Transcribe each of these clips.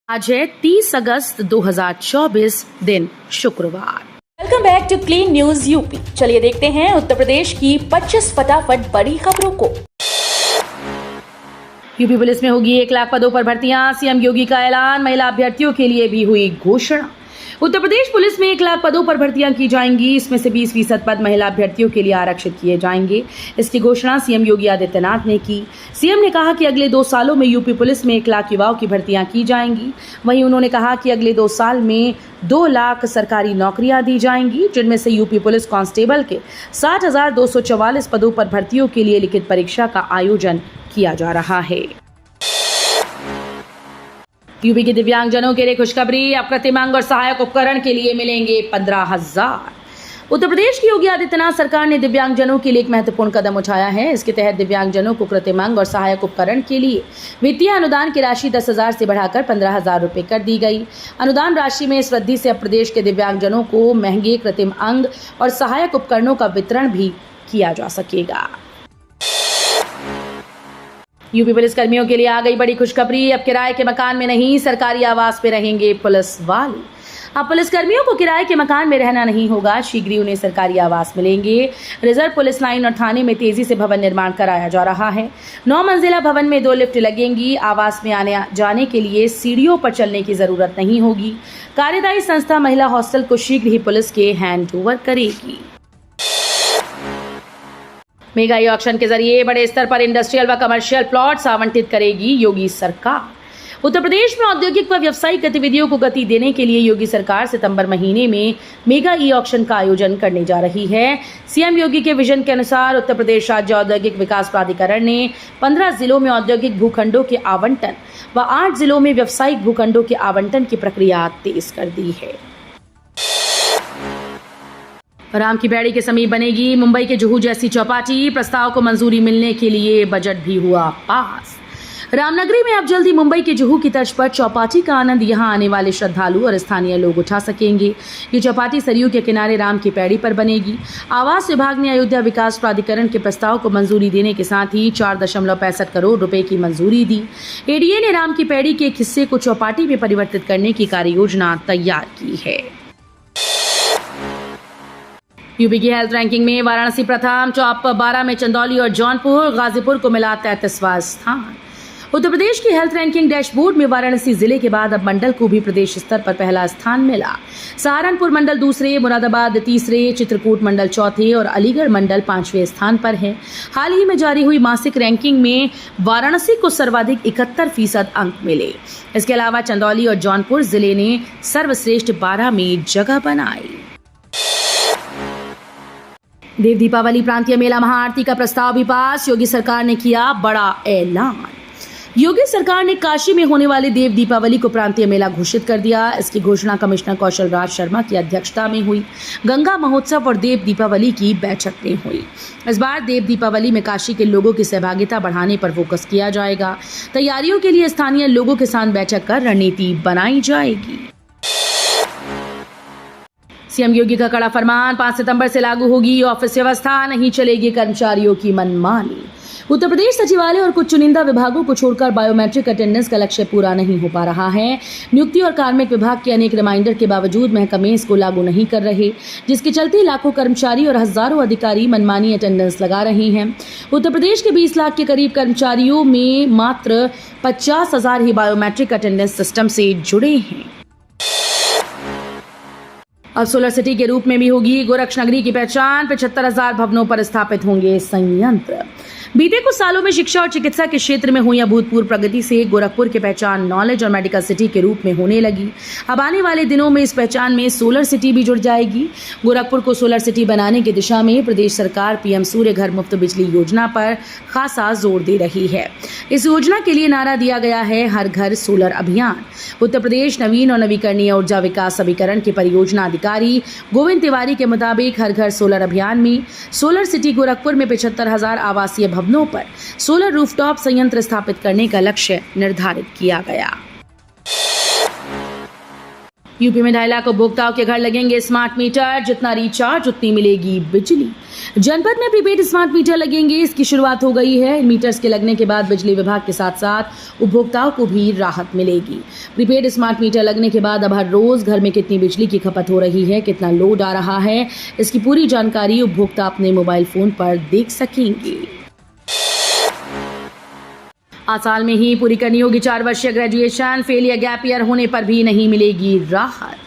आज है 30 अगस्त 2024 दिन शुक्रवार। Welcome back to clean news UP. चलिए देखते हैं उत्तर प्रदेश की 25 फटाफट बड़ी खबरों को। यूपी पुलिस में होगी 1 लाख पदों पर भर्तियां, सीएम योगी का ऐलान। महिला अभ्यर्थियों के लिए भी हुई घोषणा। उत्तर प्रदेश पुलिस में 1 लाख पदों पर भर्तियां की जाएंगी। इसमें से 20% पद महिला अभ्यर्थियों के लिए आरक्षित किए जाएंगे। इसकी घोषणा सीएम योगी आदित्यनाथ ने की। सीएम ने कहा कि अगले 2 सालों में यूपी पुलिस में 1 लाख युवाओं की भर्तियां की जाएंगी। वहीं उन्होंने कहा कि अगले 2 साल में 2 लाख सरकारी नौकरियां दी जाएंगी, जिनमें से यूपी पुलिस कांस्टेबल के 60,244 पदों पर भर्तियों के लिए लिखित परीक्षा का आयोजन किया जा रहा है। यूपी के दिव्यांगजनों के लिए खुशखबरी। अब कृत्रिमांग और सहायक उपकरण के लिए मिलेंगे 15,000। उत्तर प्रदेश की योगी आदित्यनाथ सरकार ने दिव्यांगजनों के लिए एक महत्वपूर्ण कदम उठाया है। इसके तहत दिव्यांगजनों को कृत्रिमांग और सहायक उपकरण के लिए वित्तीय अनुदान की राशि 10,000 से बढ़ाकर 15,000 रुपए कर दी गई। अनुदान राशि में इस वृद्धि से अब प्रदेश के दिव्यांगजनों को महंगे कृत्रिम अंग और सहायक उपकरणों का वितरण भी किया जा सकेगा। यूपी पुलिस कर्मियों के लिए आ गई बड़ी खुशखबरी। अब किराए के मकान में नहीं, सरकारी आवास में रहेंगे पुलिस वाले। अब पुलिस कर्मियों को किराए के मकान में रहना नहीं होगा, शीघ्र ही उन्हें सरकारी आवास मिलेंगे। रिजर्व पुलिस लाइन और थाने में तेजी से भवन निर्माण कराया जा रहा है। 9 मंजिला भवन में 2 लिफ्ट लगेंगी। आवास में आने जाने के लिए सीढ़ियों पर चलने की जरूरत नहीं होगी। कार्यदायी संस्था महिला हॉस्टल को शीघ्र ही पुलिस के हैंड ओवर करेगी। मेगा ई ऑक्शन के जरिए बड़े स्तर पर इंडस्ट्रियल व कमर्शियल प्लॉट्स आवंटित करेगी योगी सरकार। उत्तर प्रदेश में औद्योगिक व व्यावसायिक गतिविधियों को गति देने के लिए योगी सरकार सितंबर महीने में मेगा ई ऑक्शन का आयोजन करने जा रही है। सीएम योगी के विजन के अनुसार उत्तर प्रदेश राज्य औद्योगिक विकास प्राधिकरण ने 15 जिलों में औद्योगिक भूखंडों के आवंटन व 8 जिलों में व्यावसायिक भूखंडों के आवंटन की प्रक्रिया तेज कर दी है। राम की पैड़ी के समीप बनेगी मुंबई के जुहू जैसी चौपाटी। प्रस्ताव को मंजूरी मिलने के लिए बजट भी हुआ पास। रामनगरी में अब जल्दी मुंबई के जुहू की तर्ज पर चौपाटी का आनंद यहां आने वाले श्रद्धालु और स्थानीय लोग उठा सकेंगे। ये चौपाटी सरयू के किनारे राम की पैड़ी पर बनेगी। आवास विभाग ने अयोध्या विकास प्राधिकरण के प्रस्ताव को मंजूरी देने के साथ ही 4.65 करोड़ रुपए की मंजूरी दी। एडीए ने राम की पैड़ी के एक हिस्से को चौपाटी में परिवर्तित करने की कार्य योजना तैयार की है। यूपी की हेल्थ रैंकिंग में वाराणसी प्रथम, टॉप 12 में चंदौली और जौनपुर। गाजीपुर को मिला 33वां स्थान। उत्तर प्रदेश की हेल्थ रैंकिंग डैशबोर्ड में वाराणसी जिले के बाद अब मंडल को भी प्रदेश स्तर पर पहला स्थान मिला। सहारनपुर मंडल दूसरे, मुरादाबाद तीसरे, चित्रकूट मंडल चौथे और अलीगढ़ मंडल 5वें स्थान पर है। हाल ही में जारी हुई मासिक रैंकिंग में वाराणसी को सर्वाधिक 71% अंक मिले। इसके अलावा चंदौली और जौनपुर जिले ने सर्वश्रेष्ठ 12 में जगह बनाई। देव दीपावली प्रांतीय मेला महाआरती का प्रस्ताव भी पास। योगी सरकार ने किया बड़ा ऐलान। योगी सरकार ने काशी में होने वाले देव दीपावली को प्रांतीय मेला घोषित कर दिया। इसकी घोषणा कमिश्नर कौशल राज शर्मा की अध्यक्षता में हुई गंगा महोत्सव और देव दीपावली की बैठक में हुई। इस बार देव दीपावली में काशी के लोगों की सहभागिता बढ़ाने पर फोकस किया जाएगा। तैयारियों के लिए स्थानीय लोगों के साथ बैठक कर रणनीति बनाई जाएगी। सीएम योगी का कड़ा फरमान, 5 सितंबर से लागू होगी ऑफिस व्यवस्था, नहीं चलेगी कर्मचारियों की मनमानी। उत्तर प्रदेश सचिवालय और कुछ चुनिंदा विभागों को छोड़कर बायोमेट्रिक अटेंडेंस का लक्ष्य पूरा नहीं हो पा रहा है। नियुक्ति और कार्मिक विभाग के अनेक रिमाइंडर के बावजूद महकमे इसको लागू नहीं कर रहे, जिसके चलते लाखों कर्मचारी और हजारों अधिकारी मनमानी अटेंडेंस लगा रहे हैं। उत्तर प्रदेश के 20 लाख के करीब कर्मचारियों में मात्र 50,000 ही बायोमेट्रिक अटेंडेंस सिस्टम से जुड़े हैं। अब सोलर सिटी के रूप में भी होगी गोरक्ष नगरी की पहचान। 75,000 भवनों पर स्थापित होंगे संयंत्र। बीते कुछ सालों में शिक्षा और चिकित्सा के क्षेत्र में हुई अभूतपूर्व प्रगति से गोरखपुर की पहचान नॉलेज और मेडिकल सिटी के रूप में होने लगी। अब आने वाले दिनों में इस पहचान में सोलर सिटी भी जुड़ जाएगी। गोरखपुर को सोलर सिटी बनाने की दिशा में प्रदेश सरकार पीएम सूर्य घर मुफ्त बिजली योजना पर खासा जोर दे रही है। इस योजना के लिए नारा दिया गया है हर घर सोलर अभियान। उत्तर प्रदेश नवीन और नवीकरणीय ऊर्जा विकास अभिकरण के परियोजना अधिकारी गोविंद तिवारी के मुताबिक हर घर सोलर अभियान में सोलर सिटी गोरखपुर में 75,000 आवासीय भवनों पर सोलर रूफटॉप संयंत्र स्थापित करने का लक्ष्य निर्धारित किया गया। यूपी में 2.5 लाख उपभोक्ताओं के घर लगेंगे स्मार्ट मीटर, जितना रिचार्ज उतनी मिलेगी बिजली। जनपद में प्रीपेड स्मार्ट मीटर लगेंगे, इसकी शुरुआत हो गई है। इन मीटर्स के लगने के बाद बिजली विभाग के साथ साथ उपभोक्ताओं को भी राहत मिलेगी। प्रीपेड स्मार्ट मीटर लगने के बाद अब हर रोज घर में कितनी बिजली की खपत हो रही है, कितना लोड आ रहा है, इसकी पूरी जानकारी उपभोक्ता अपने मोबाइल फोन पर देख सकेंगे। आज साल में ही पूरी करनी होगी 4 वर्षीय ग्रेजुएशन, फेल या गैप ईयर होने पर भी नहीं मिलेगी राहत।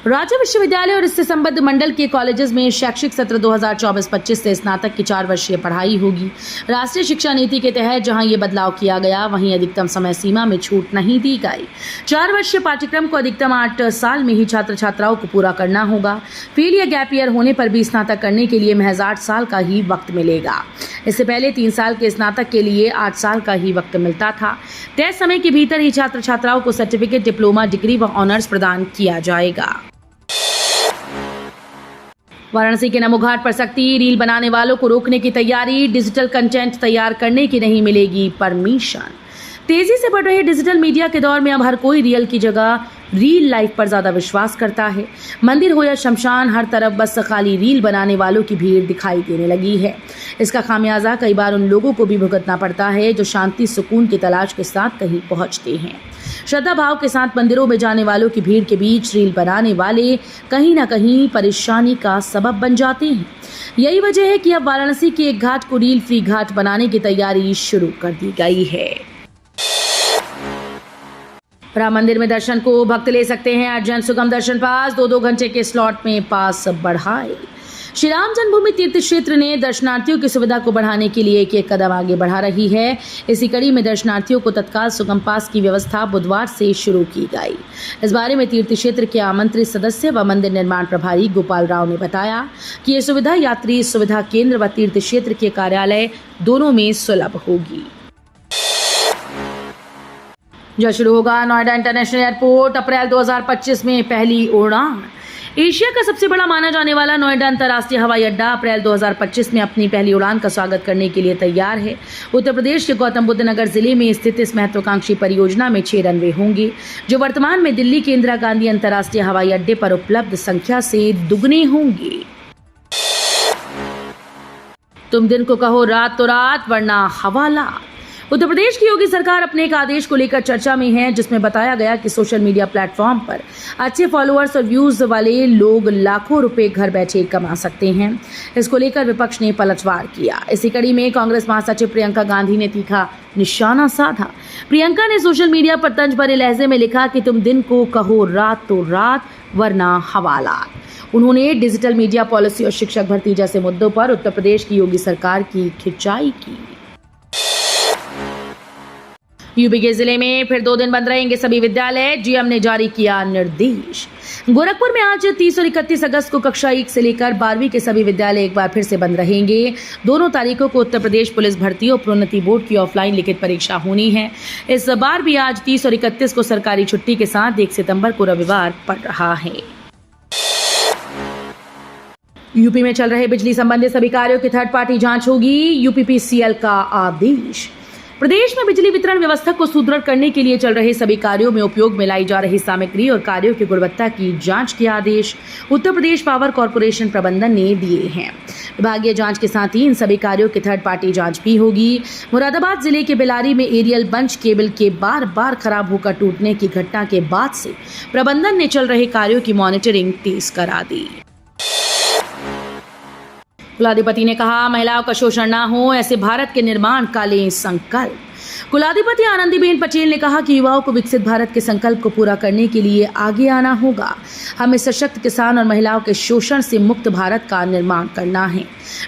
राज्य विश्वविद्यालय और इससे संबद्ध मंडल के कॉलेजेस में शैक्षिक सत्र 2024-25 से स्नातक की 4 वर्षीय पढ़ाई होगी। राष्ट्रीय शिक्षा नीति के तहत जहां ये बदलाव किया गया, वहीं अधिकतम समय सीमा में छूट नहीं दी गई। 4 वर्षीय पाठ्यक्रम को अधिकतम 8 साल में ही छात्र छात्राओं को पूरा करना होगा। फेल या गैप ईयर होने पर भी स्नातक करने के लिए महज 8 साल का ही वक्त मिलेगा। इससे पहले 3 साल के स्नातक के लिए 8 साल का ही वक्त मिलता था। तय समय के भीतर ही छात्र छात्राओं को सर्टिफिकेट, डिप्लोमा, डिग्री व ऑनर्स प्रदान किया जाएगा। वाराणसी के नमो घाट पर सख्ती, रील बनाने वालों को रोकने की तैयारी, डिजिटल कंटेंट तैयार करने की नहीं मिलेगी परमिशन। तेजी से बढ़ रहे डिजिटल मीडिया के दौर में अब हर कोई रियल की जगह रील लाइफ पर ज्यादा विश्वास करता है। मंदिर हो या शमशान, हर तरफ बस खाली रील बनाने वालों की भीड़ दिखाई देने लगी है। इसका खामियाजा कई बार उन लोगों को भी भुगतना पड़ता है जो शांति सुकून की तलाश के साथ कहीं पहुंचते हैं। श्रद्धा भाव के साथ मंदिरों में जाने वालों की भीड़ के बीच रील बनाने वाले कहीं ना कहीं परेशानी का सबब बन जाते हैं। यही वजह है कि अब वाराणसी के एक घाट को रील फ्री घाट बनाने की तैयारी शुरू कर दी गई है। राम मंदिर में दर्शन को भक्त ले सकते हैं अर्जेंट सुगम दर्शन पास, 2-2 घंटे के स्लॉट में पास बढ़ाए। श्री राम जन्मभूमि तीर्थ क्षेत्र ने दर्शनार्थियों की सुविधा को बढ़ाने के लिए एक कदम आगे बढ़ा रही है। इसी कड़ी में दर्शनार्थियों को तत्काल सुगम पास की व्यवस्था बुधवार से शुरू की गई। इस बारे में तीर्थ क्षेत्र के आमंत्रित सदस्य व मंदिर निर्माण प्रभारी गोपाल राव ने बताया कि यह सुविधा यात्री सुविधा केंद्र व तीर्थ क्षेत्र के कार्यालय दोनों में सुलभ होगी। जो शुरू होगा नोएडा इंटरनेशनल एयरपोर्ट, अप्रैल 2025 में पहली उड़ान। एशिया का सबसे बड़ा माना जाने वाला नोएडा अंतर्राष्ट्रीय हवाई अड्डा अप्रैल 2025 में अपनी पहली उड़ान का स्वागत करने के लिए तैयार है। उत्तर प्रदेश के गौतम बुद्ध नगर जिले में स्थित इस महत्वाकांक्षी परियोजना में 6 रनवे होंगे, जो वर्तमान में दिल्ली के इंदिरा गांधी अंतर्राष्ट्रीय हवाई अड्डे पर उपलब्ध संख्या से दुगने होंगे। तुम दिन को कहो रात तो रात, वरना हवाला। उत्तर प्रदेश की योगी सरकार अपने एक आदेश को लेकर चर्चा में है, जिसमें बताया गया कि सोशल मीडिया प्लेटफॉर्म पर अच्छे फॉलोअर्स और व्यूज वाले लोग लाखों रुपए घर बैठे कमा सकते हैं। इसको लेकर विपक्ष ने पलटवार किया। इसी कड़ी में कांग्रेस महासचिव प्रियंका गांधी ने तीखा निशाना साधा। प्रियंका ने सोशल मीडिया पर तंज भरे लहजे में लिखा कि तुम दिन को कहो रात तो रात, वरना हवालात। उन्होंने डिजिटल मीडिया पॉलिसी और शिक्षक भर्ती जैसे मुद्दों पर उत्तर प्रदेश की योगी सरकार की खिंचाई की। यूपी के जिले में फिर 2 दिन बंद रहेंगे सभी विद्यालय, जीएम ने जारी किया निर्देश। गोरखपुर में आज 30 और 31 अगस्त को कक्षा 1 से लेकर 12वीं के सभी विद्यालय एक बार फिर से बंद रहेंगे। दोनों तारीखों को उत्तर प्रदेश पुलिस भर्ती और प्रोन्नति बोर्ड की ऑफलाइन लिखित परीक्षा होनी है। इस बार भी आज 30 और 31 को सरकारी छुट्टी के साथ 1 सितंबर को रविवार पड़ रहा है। यूपी में चल रहे बिजली संबंधी सभी कार्यों की थर्ड पार्टी जांच होगी, यूपीपीसीएल का आदेश। प्रदेश में बिजली वितरण व्यवस्था को सुदृढ़ करने के लिए चल रहे सभी कार्यों में उपयोग में लाई जा रही सामग्री और कार्यों की गुणवत्ता की जांच के आदेश उत्तर प्रदेश पावर कॉर्पोरेशन प्रबंधन ने दिए हैं। विभागीय जांच के साथ ही इन सभी कार्यों की थर्ड पार्टी जांच भी होगी। मुरादाबाद जिले के बेलारी में एरियल बंच केबल के बार बार खराब होकर टूटने की घटना के बाद से प्रबंधन ने चल रहे कार्यों की मॉनिटरिंग तेज करा दी। कुलाधिपति ने कहा, महिलाओं का शोषण ना हो, ऐसे भारत के निर्माण का लें संकल्प। कुलाधिपति आनंदीबेन पटेल ने कहा कि युवाओं को विकसित भारत के संकल्प को पूरा करने के लिए आगे आना होगा। हमें सशक्त किसान और महिलाओं के शोषण से मुक्त भारत का निर्माण करना है।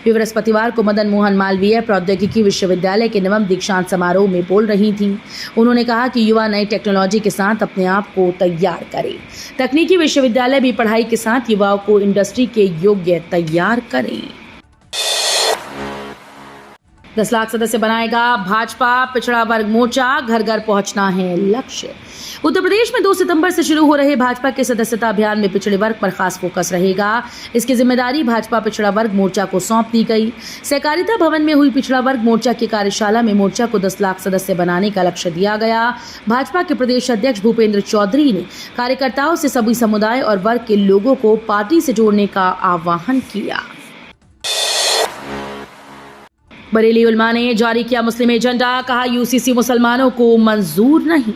वे बृहस्पतिवार को मदन मोहन मालवीय प्रौद्योगिकी विश्वविद्यालय के नवम दीक्षांत समारोह में बोल रही थीं। उन्होंने कहा कि युवा नई टेक्नोलॉजी के साथ अपने आप को तैयार करें। तकनीकी विश्वविद्यालय भी पढ़ाई के साथ युवाओं को इंडस्ट्री के योग्य तैयार करें। 10 लाख सदस्य बनाएगा भाजपा, पिछड़ा वर्ग मोर्चा, घर घर पहुंचना है लक्ष्य। उत्तर प्रदेश में 2 सितंबर से शुरू हो रहे भाजपा के सदस्यता अभियान में पिछड़े वर्ग पर खास फोकस रहेगा। इसकी जिम्मेदारी भाजपा पिछड़ा वर्ग मोर्चा को सौंप दी गई। सहकारिता भवन में हुई पिछड़ा वर्ग मोर्चा की कार्यशाला में मोर्चा को 10 लाख सदस्य बनाने का लक्ष्य दिया गया। भाजपा के प्रदेश अध्यक्ष भूपेंद्र चौधरी ने कार्यकर्ताओं से सभी समुदाय और वर्ग के लोगों को पार्टी से जोड़ने का आह्वान किया। बरेली उलमा ने जारी किया मुस्लिम एजेंडा, कहा यूसीसी मुसलमानों को मंजूर नहीं।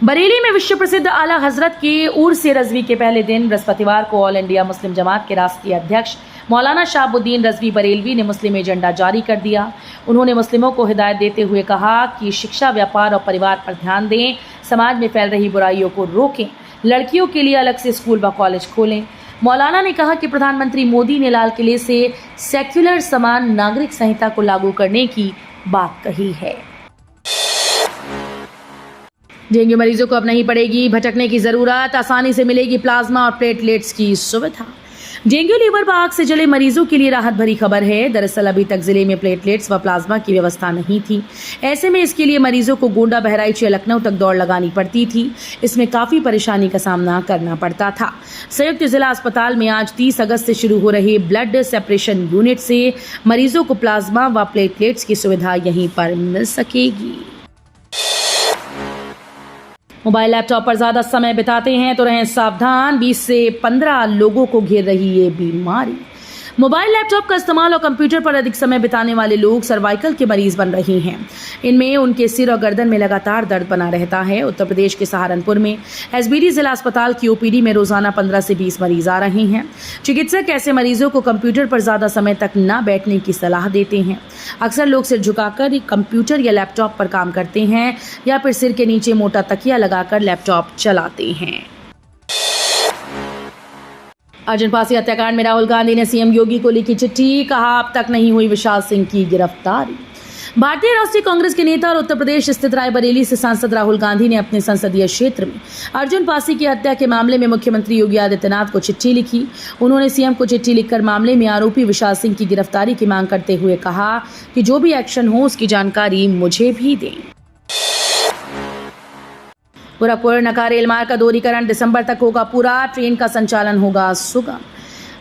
बरेली में विश्व प्रसिद्ध आला हजरत के उर्स रजवी के पहले दिन बृहस्पतिवार को ऑल इंडिया मुस्लिम जमात के राष्ट्रीय अध्यक्ष मौलाना शाहबुद्दीन रजवी बरेलवी ने मुस्लिम एजेंडा जारी कर दिया। उन्होंने मुस्लिमों को हिदायत देते हुए कहा कि शिक्षा, व्यापार और परिवार पर ध्यान दें, समाज में फैल रही बुराइयों को रोकें, लड़कियों के लिए अलग से स्कूल व कॉलेज खोलें। मौलाना ने कहा कि प्रधानमंत्री मोदी ने लाल किले से सेक्युलर समान नागरिक संहिता को लागू करने की बात कही है। डेंगू मरीजों को अब नहीं पड़ेगी भटकने की जरूरत, आसानी से मिलेगी प्लाज्मा और प्लेटलेट्स की सुविधा। डेंगू लीवर व आग से जले मरीजों के लिए राहत भरी खबर है। दरअसल अभी तक जिले में प्लेटलेट्स व प्लाज्मा की व्यवस्था नहीं थी। ऐसे में इसके लिए मरीजों को गोंडा, बहराइच या लखनऊ तक दौड़ लगानी पड़ती थी। इसमें काफी परेशानी का सामना करना पड़ता था। संयुक्त जिला अस्पताल में आज 30 अगस्त से शुरू हो रहे ब्लड सेपरेशन यूनिट से मरीजों को प्लाज्मा व प्लेटलेट्स की सुविधा यहीं पर मिल सकेगी। मोबाइल लैपटॉप पर ज्यादा समय बिताते हैं तो रहें सावधान, 20 से 15 लोगों को घेर रही ये बीमारी। मोबाइल लैपटॉप का इस्तेमाल और कंप्यूटर पर अधिक समय बिताने वाले लोग सर्वाइकल के मरीज बन रहे हैं। इनमें उनके सिर और गर्दन में लगातार दर्द बना रहता है। उत्तर प्रदेश के सहारनपुर में एसबीडी जिला अस्पताल की ओपीडी में रोजाना 15 से 20 मरीज आ रहे हैं। चिकित्सक ऐसे मरीजों को कंप्यूटर पर ज्यादा समय तक न बैठने की सलाह देते हैं। अक्सर लोग सिर झुकाकर कंप्यूटर या लैपटॉप पर काम करते हैं या फिर सिर के नीचे मोटा तकिया लगाकर लैपटॉप चलाते हैं। अर्जुन पासी हत्याकांड में राहुल गांधी ने सीएम योगी को लिखी चिट्ठी, कहा अब तक नहीं हुई विशाल सिंह की गिरफ्तारी। भारतीय राष्ट्रीय कांग्रेस के नेता और उत्तर प्रदेश स्थित रायबरेली से सांसद राहुल गांधी ने अपने संसदीय क्षेत्र में अर्जुन पासी की हत्या के मामले में मुख्यमंत्री योगी आदित्यनाथ को चिट्ठी लिखी। उन्होंने सीएम को चिट्ठी लिखकर मामले में आरोपी विशाल सिंह की गिरफ्तारी की मांग करते हुए कहा कि जो भी एक्शन हो उसकी जानकारी मुझे भी दें। गोरखपुर नका रेल मार्ग का दोहरीकरण दिसंबर तक होगा पूरा, ट्रेन का संचालन होगा सुगम।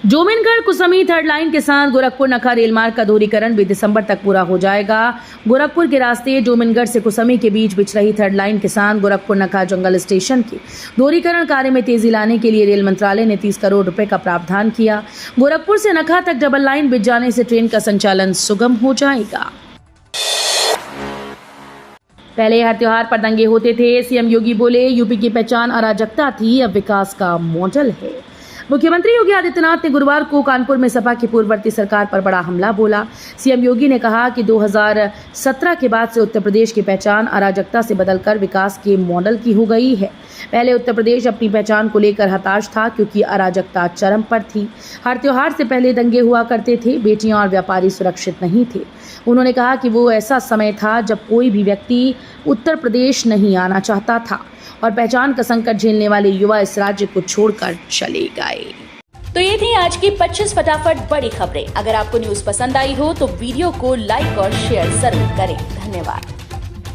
डोमिनगढ़ कुसमी थर्ड लाइन के साथ गोरखपुर नखा रेल मार्ग का दोहरीकरण भी दिसंबर तक पूरा हो जाएगा। गोरखपुर के रास्ते डोमिनगढ़ से कुसमी के बीच बिछ रही थर्ड लाइन के साथ गोरखपुर नखा जंगल स्टेशन के दोहरीकरण कार्य में तेजी लाने के लिए रेल मंत्रालय ने 30 करोड़ रुपए का प्रावधान किया। गोरखपुर से नखा तक डबल लाइन बिछ जाने से ट्रेन का संचालन सुगम हो जाएगा। पहले हर त्योहार पर दंगे होते थे, सीएम योगी बोले यूपी की पहचान अराजकता थी, अब विकास का मॉडल है। मुख्यमंत्री योगी आदित्यनाथ ने गुरुवार को कानपुर में सपा की पूर्ववर्ती सरकार पर बड़ा हमला बोला। सीएम योगी ने कहा कि 2017 के बाद से उत्तर प्रदेश की पहचान अराजकता से बदलकर विकास के मॉडल की हो गई है। पहले उत्तर प्रदेश अपनी पहचान को लेकर हताश था क्योंकि अराजकता चरम पर थी। हर त्योहार से पहले दंगे हुआ करते थे, बेटियां और व्यापारी सुरक्षित नहीं थे। उन्होंने कहा कि वो ऐसा समय था जब कोई भी व्यक्ति उत्तर प्रदेश नहीं आना चाहता था और पहचान का संकट झेलने वाले युवा इस राज्य को छोड़कर चले गए। तो ये थी आज की 25 फटाफट बड़ी खबरें। अगर आपको न्यूज़ पसंद आई हो तो वीडियो को लाइक और शेयर जरूर करें। धन्यवाद।